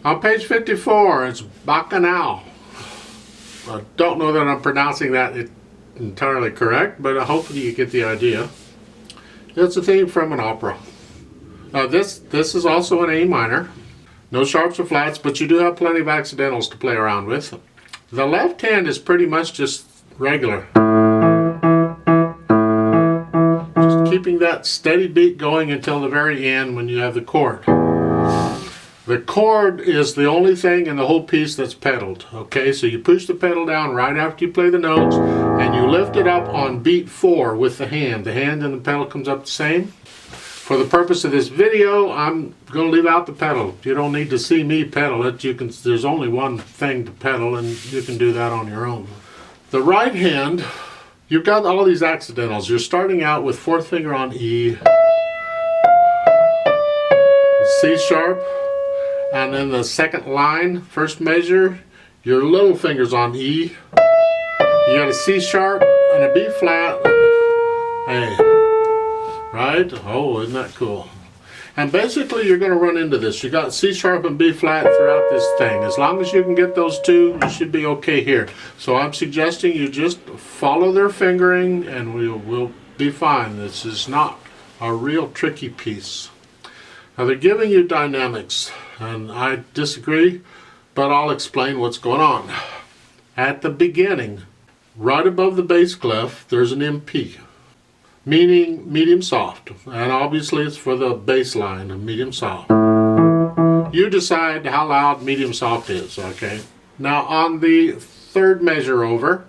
On page 54, it's Bacchanale. I don't know that I'm pronouncing that entirely correct, but hopefully you get the idea. It's a theme from an opera. This is also an A minor. No sharps or flats, but you do have plenty of accidentals to play around with. The left hand is pretty much just regular. Just keeping that steady beat going until the very end when you have the chord. The chord is the only thing in the whole piece that's pedaled. Okay, so you push the pedal down right after you play the notes, and you lift it up on beat 4 with the hand. The hand and the pedal comes up the same. For the purpose of this video, I'm going to leave out the pedal. You don't need to see me pedal it. There's only one thing to pedal, and you can do that on your own. The right hand, you've got all these accidentals. You're starting out with 4th finger on E, C sharp, and then the second line, first measure, your little finger's on E. You got a C sharp and a B flat, A. Right? Oh, isn't that cool? And basically you're going to run into this. You got C sharp and B flat throughout this thing. As long as you can get those two, you should be okay here. So I'm suggesting you just follow their fingering and we'll be fine. This is not a real tricky piece. Now they're giving you dynamics, and I disagree, but I'll explain what's going on. At the beginning, right above the bass clef, there's an MP. Meaning medium soft, and obviously it's for the bass line of medium soft. You decide how loud medium soft is, okay? Now on the 3rd measure over,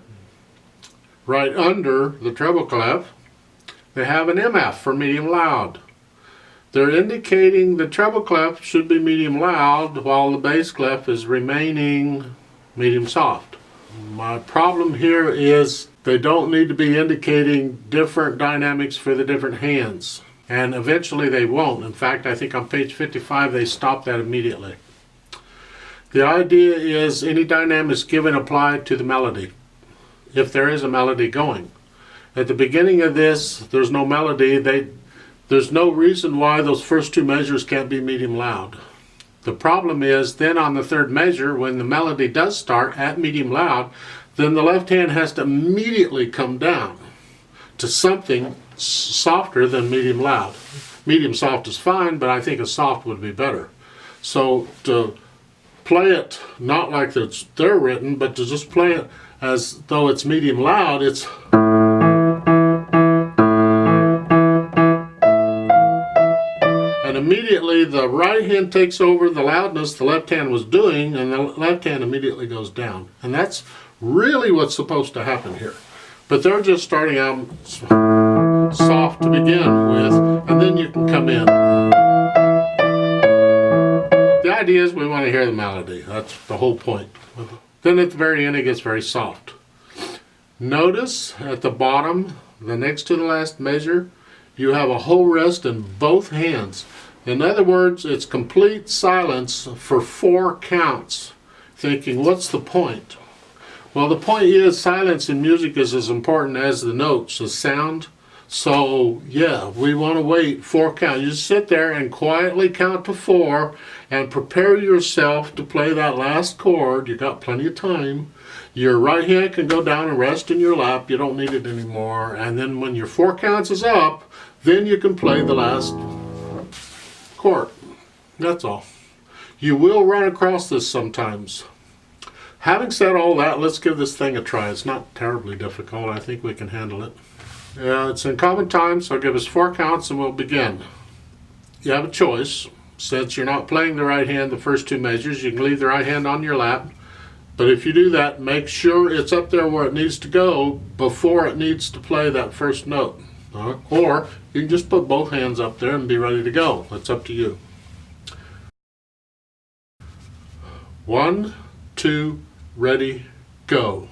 right under the treble clef, they have an MF for medium loud. They're indicating the treble clef should be medium loud while the bass clef is remaining medium soft. My problem here is they don't need to be indicating different dynamics for the different hands. And eventually they won't. In fact, I think on page 55 they stop that immediately. The idea is any dynamics given applied to the melody, if there is a melody going. At the beginning of this, there's no melody. There's no reason why those first 2 measures can't be medium loud. The problem is then on the 3rd measure, when the melody does start at medium loud, then the left hand has to immediately come down to something softer than medium loud. Medium soft is fine, but I think a soft would be better. So to play it not like they're written, but to just play it as though it's medium loud, it's... And immediately the right hand takes over the loudness the left hand was doing, and the left hand immediately goes down. And that's really what's supposed to happen here. But they're just starting out soft to begin with, and then you can come in. The idea is we want to hear the melody. That's the whole point. Then at the very end it gets very soft. Notice at the bottom, the next to the last measure, you have a whole rest in both hands. In other words, it's complete silence for 4 counts. Thinking, what's the point? Well, the point is silence in music is as important as the notes, the sound. So, yeah, we want to wait 4 counts. You just sit there and quietly count to 4 and prepare yourself to play that last chord. You got plenty of time. Your right hand can go down and rest in your lap. You don't need it anymore. And then when your 4 counts is up, then you can play the last chord. That's all. You will run across this sometimes. Having said all that, let's give this thing a try. It's not terribly difficult. I think we can handle it. It's in common time, so give us 4 counts and we'll begin. You have a choice. Since you're not playing the right hand the first 2 measures, you can leave the right hand on your lap. But if you do that, make sure it's up there where it needs to go before it needs to play that first note. Or you can just put both hands up there and be ready to go. That's up to you. 1, 2, ready, go.